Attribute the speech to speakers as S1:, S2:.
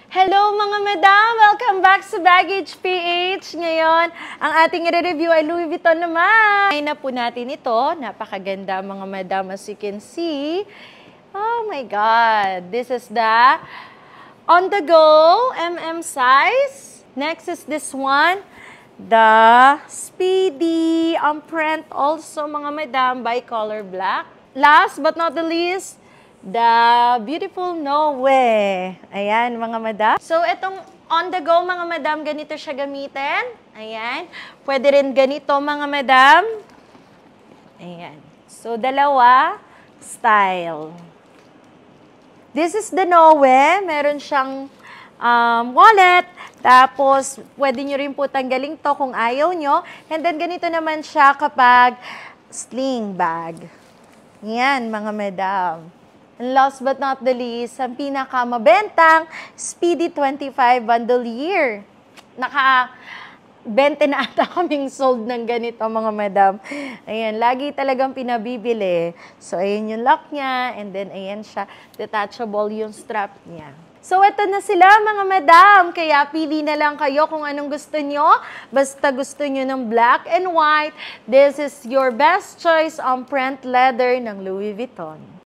S1: Hello mga madam! Welcome back sa Baggage PH. Ngayon, ang ating i-review ay Louis Vuitton naman. Ay na po natin ito. Napakaganda mga madam, as you can see. Oh my God! This is the on-the-go size. Next is this one. The Speedy print also mga madam, bicolor black. Last but not the least, the beautiful Noe. Ayan, mga madam. So, itong on the go, mga madam, ganito siya gamitin. Ayan. Pwede rin ganito, mga madam. Ayan. So, dalawa style. This is the Noe. Meron siyang wallet. Tapos, pwede nyo rin po tanggalin to kung ayaw nyo. And then, ganito naman siya kapag sling bag. Yan, mga madam. And last but not the least, ang pinakamabentang Speedy 25 bundle year. Naka-20 na ata kaming sold ng ganito, mga madam. Ayan, lagi talagang pinabibili. So, ayan yung lock niya. And then, ayan siya. Detachable yung strap niya. So, ito na sila, mga madam. Kaya, pili na lang kayo kung anong gusto nyo. Basta gusto nyo ng black and white, this is your best choice on print leather ng Louis Vuitton.